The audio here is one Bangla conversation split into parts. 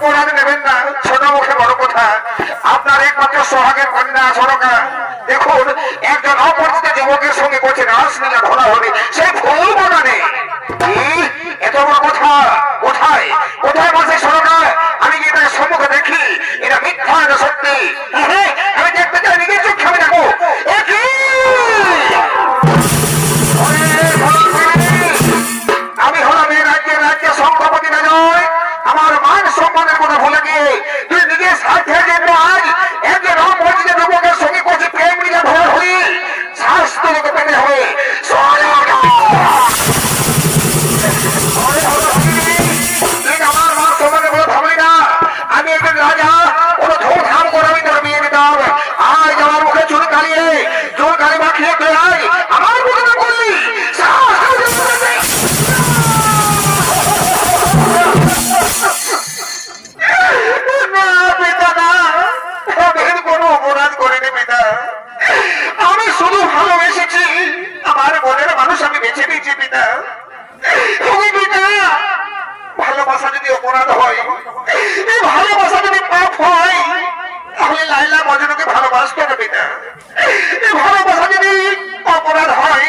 অপরাধ নেবেন না, ছোট মুখে বড় কথা। আপনার একমাত্র সোহাগের কন্যা সরকার দেখুন একজন অপরিচিত যুবকের সঙ্গে করছেন রাসলীলা ধরা হবে সেই ফুল বাগানে। এত বড় কথা কোথায় কোথায় বলছে সরকার? আমি কি তাকে সম্মুখে দেখি? এটা মিথ্যা না সত্যি? আমি দেখতে চাই, নিজের চোখে আমি দেখবো। আমি হলাম এই রাজ্যের সভাপতি নয়। আমার মান সম্মানের কথা ভুলে গিয়ে তুই নিজের স্বার্থের জন্য আজ একজন অপরিচিত যুবকের সঙ্গে করছি প্রেম নিয়ে ধরা হই। শাস্তি তোকে পেতে হবে। আমার মান সম্মানের কথা ভাবলি না। আমি একজন রাজা, কোনো ধুমধাম করে আমি তোর বিয়ে দিতাম। আজ আমার মুখে চুল কালিয়ে চুল কালি মাখিয়ে তুই আয় আমার মুখে না করলি। আমি শুধু ভালোবেসেছি, আমার মনের মানুষ আমি বেছে দিয়েছি পিতা। ভালোবাসা যদি অপরাধ হয়, এই ভালোবাসা যদি পাপ হয়, তাহলে লাইলা মজনুকে ভালোবাসতো না পিতা। এই ভালোবাসা যদি অপরাধ হয়,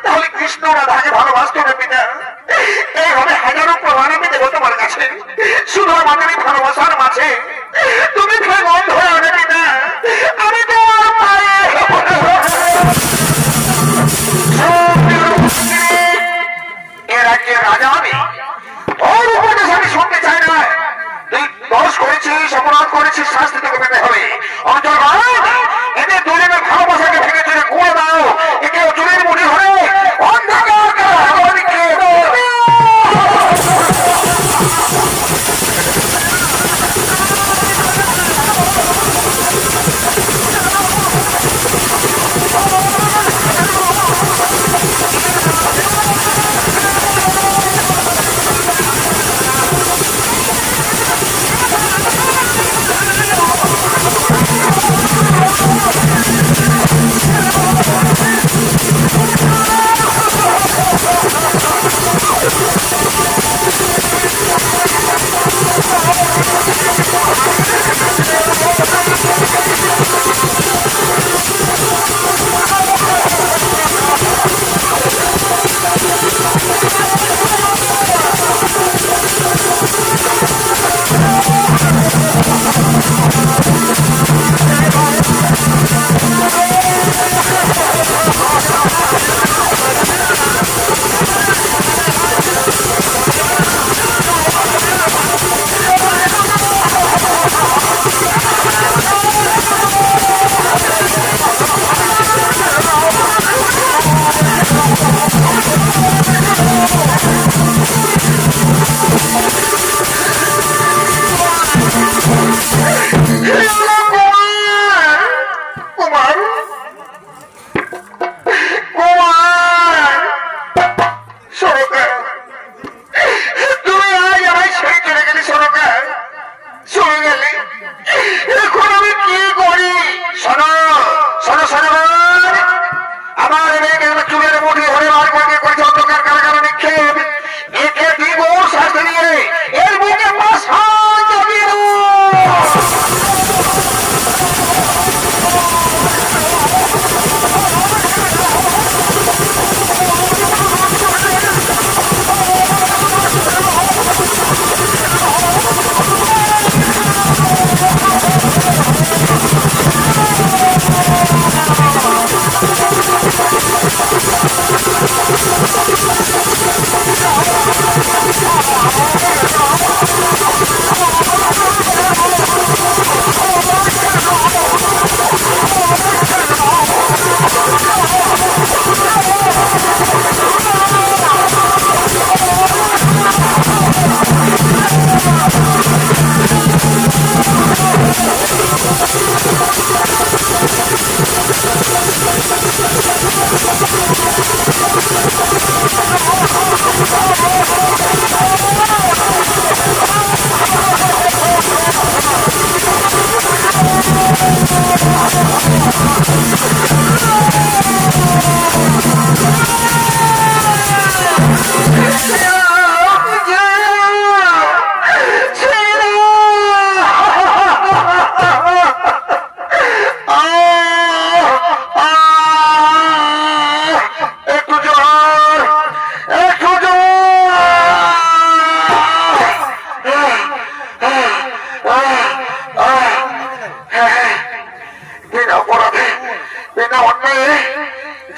তাহলে কৃষ্ণ রাধাকে ভালোবাসতো না পিতা। এইভাবে হাজারো প্রমাণ আমি দেবো তোমার কাছে। শুধু আমাদের এই ভালোবাসার মাঝে তুমি বন্ধ হয়ে পিতা। আমি তোমার পায়ে এ রাজ্যের রাজা আমি, ওর উপদেশ আমি শুনতে চাই না। তুই দোষ করেছিস, অপরাধ করেছিস, শাস্তি তোকে পেতে হবে। অঞ্চল এদের দুজনের ভালোবাসাকে ভেঙে চলে করে দাও। একে চুলের মুড়ি ধরে অন্ধকার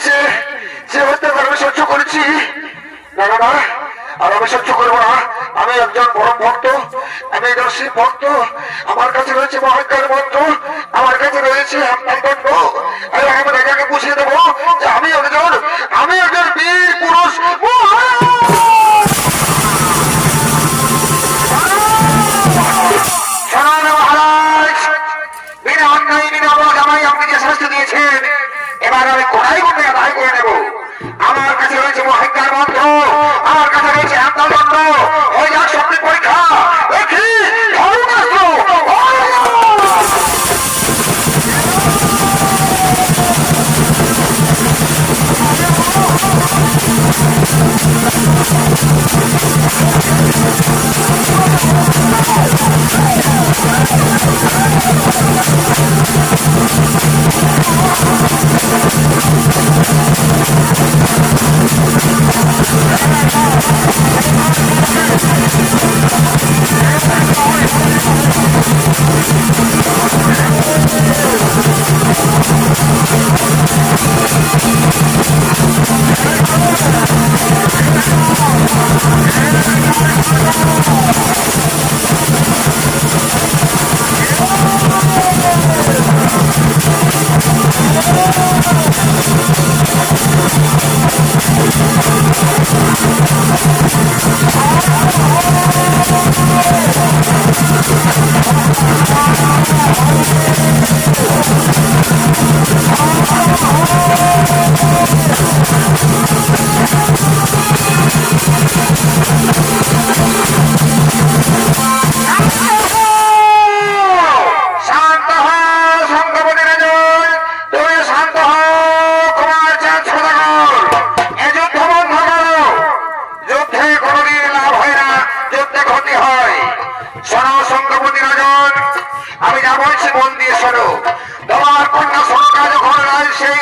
যে যে অত্যাচার আমি সহ্য করেছি, না না না, আর আমি সহ্য করবো না। আমি একজন পরম ভক্ত, আমি একজন শিব ভক্ত। আমার কাছে রয়েছে মহাজ্ঞান মন্ত্র, আমার কাছে রয়েছে আমদণ্ড। আমি রাজাকে বুঝিয়ে দেবো যে আমি একজন বীর পুরুষ। মহারাজ, বিনা অন্যায় বিনা অবদানায় আপনি যে শাস্তি দিয়েছেন, এবার আমি কোথায় কোথায় আদায় করে নেব। আমার কাছে রয়েছে মহাজ্ঞান মন্ত্র, আমার কাছে রয়েছে আমদণ্ড। হয়ে যাক শক্তি পরীক্ষা, দেখি ধর্মাস্ত্র।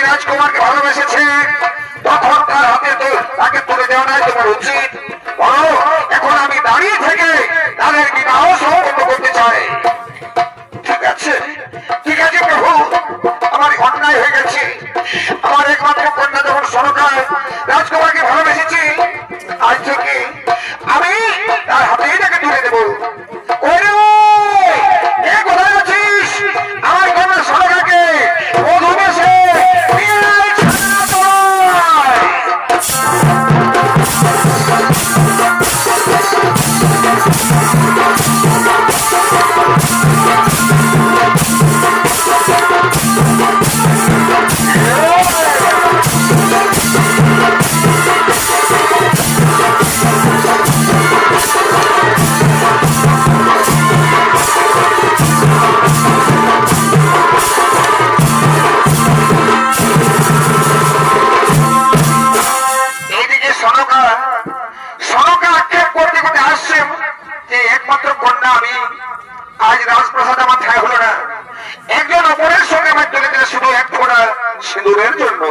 রাজকুমারকে ভালোবেসেছে, তখন তার হাতে তো তাকে তুলে দেওয়াটাই তোমার উচিত। বলো, এখন আমি দাঁড়িয়ে থেকে তাদের বিবাহ সম্পন্ন করতে চাই। ঠিক আছে, ঠিক আছে প্রভু, আমার অন্যায় হয়ে গেছে। আমার একমাত্র কন্যা যখন সরকার রাজকুমারকে ভালোবেসেছি, আজ থেকে আমি তার হাতেই তাকে তুলে দেবো। কোথায় আছিস? আমার কন্যা সরকারকে মধুবেশে আজ রাজপ্রাসাদ আমার ঠাই হলো না। একজন অপরের সঙ্গে আমার চলে দিলে শুধু এক ফোঁটা সিঁদুরের জন্য।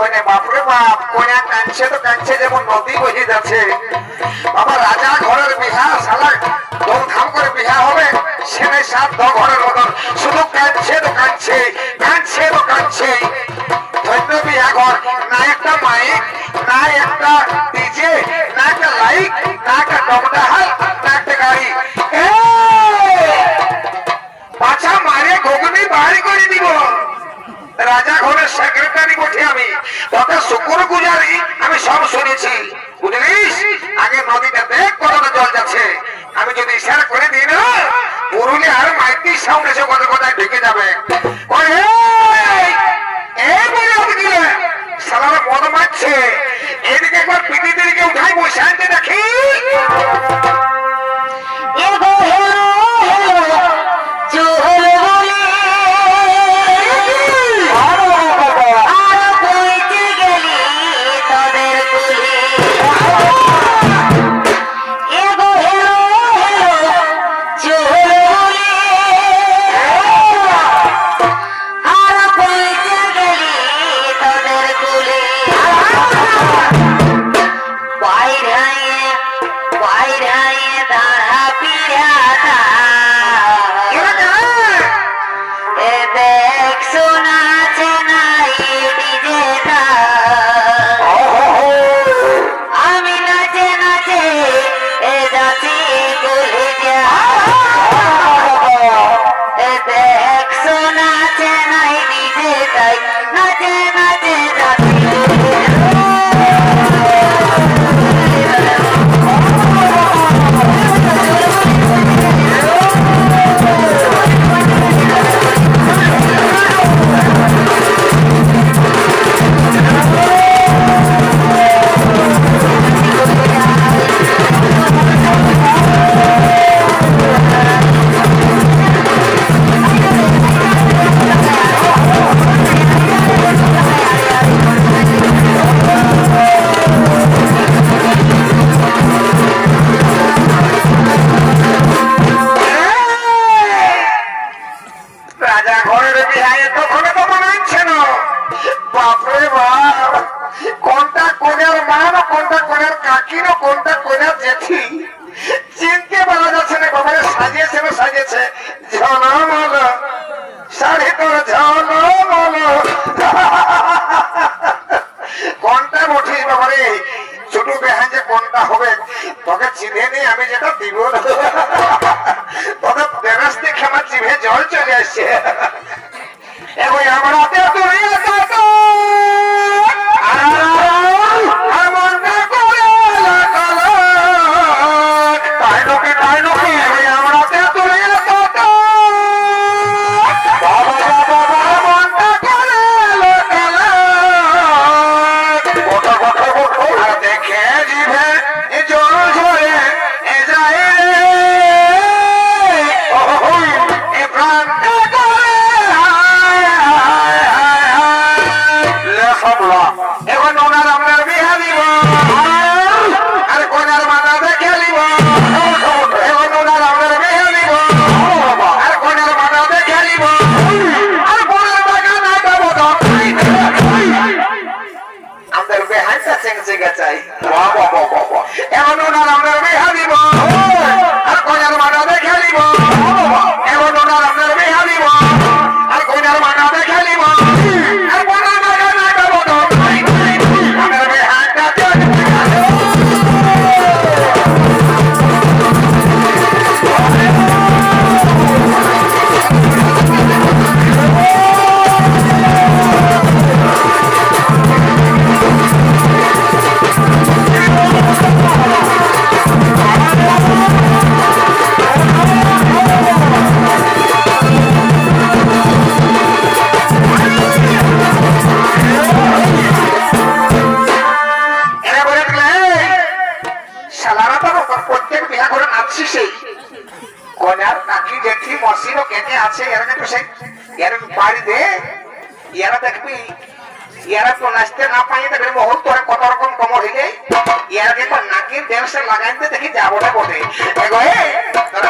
হয় না। বাপরে বাপ, কন্যা কাঁদছে তো কাঁদছে যেমন নদী বহে যাচ্ছে। বাবা রাজা ঘরের বিহা, শালা ধুমধাম করে বিহা হবে, সেনে সাত ঘরের মতন শুধু কাঁদছে তো কাঁদছে, কাঁদছে তো কাঁদছে। ধন্য বিহা ঘর, না একটা মাইক, না একটা ডিজে, না একটা লাইট, না একটা ডমডাহাল, না একটা গাড়ি। পাছা মারে ঘুগনি বাড়ি করে দিব। রাজা ঘরের সেক্রেটারি বটে আমি, তত শুকুর গুজারি আমি সব শুনেছি, বুঝলিস? আগে নদীটা দেখ কতটা জল যাচ্ছে। আমি যদি ইশারা করে দিই না, পুরুলিয়ার মাইকি সাউন্ড এসে কত কোথায় ঢুকে যাবে। সালারা মদ মারছে, এদিকে একবার পিটি দিকে উঠাই বসে আনতে দেখি।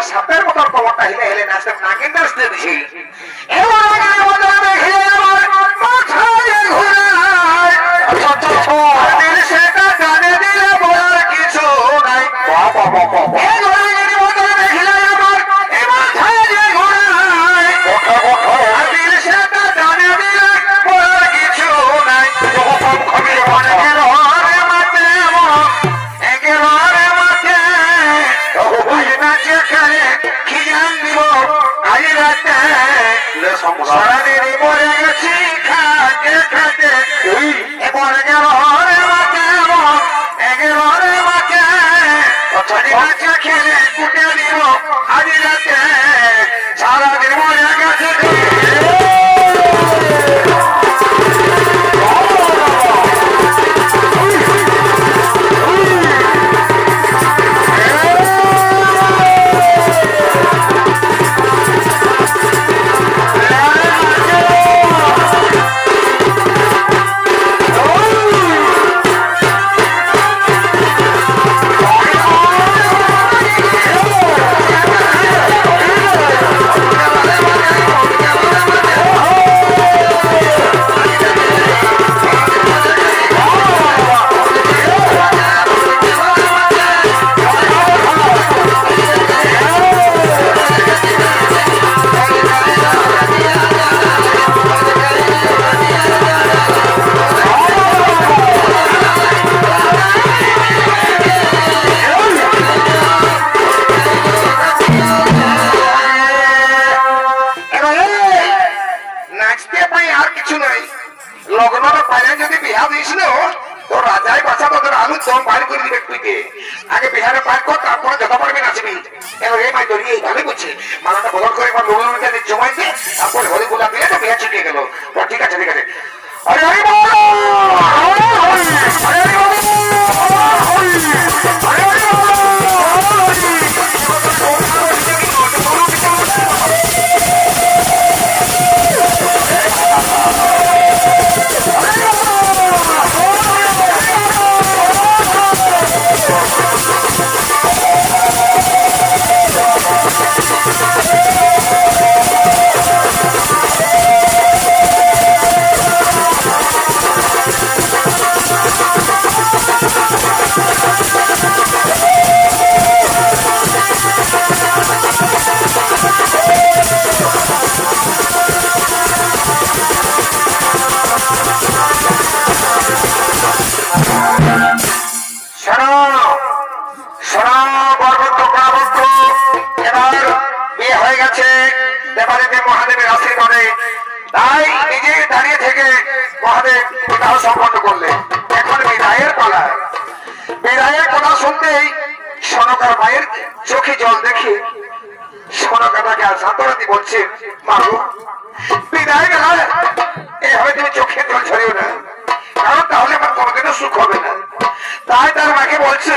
সাপের মতো কমরটা হিলে হিলে নাচতে নাকের নাচতে দিছি। এবার সারাদিন মরে গেছি খাতে খাতে মরে গেল রে মাকে রে মাকে মাকে খেলে কুটে দিল আজ রাতে সারাদিন মরে গেছে আগে বিহারে পার কর তারপরে যত পারবি নাচবি এবার এই মাই ধরিয়ে এইভাবে করছে মালাটা বদল করে এবার লোক জমাই দিয়ে তারপরে হরি গোলা দিয়ে বিহার ছুটিয়ে গেল ঠিক আছে ঠিক আছে আরে হরি বল আরে হরি বল আরে হরি বল মহাদেবের আশীর্বাদে তাই নিজে দাঁড়িয়ে থেকে মহাদেব বিবাহ সম্পন্ন করলেন। এখন বিদায়ের পালা। বিদায়ের কথা শুনতেই সনকার মায়ের চোখে জল দেখে সনকাটাকে সান্ত্বনা বলছে, মাগো বিদায় বেলা এভাবে তুমি চোখে জল ছড়িও না, কারণ তাহলে আমার কোনোদিনও সুখ হবে না। তাই তার মাকে বলছে,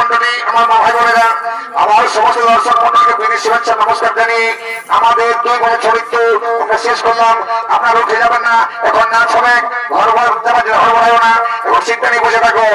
মন্ডলী, আমার মা ভাই বোনেরা, আমার সমস্ত দর্শক মন্ডলীকে বিনীত শুভেচ্ছা নমস্কার জানিয়ে আমাদের 2 বছর চরিত্র আমরা শেষ করলাম। আপনারা উঠে যাবেন না, এখন নাচ হবে, ঘর ঘর যাওয়া না এবং সিটটা নিয়ে বসে থাকো।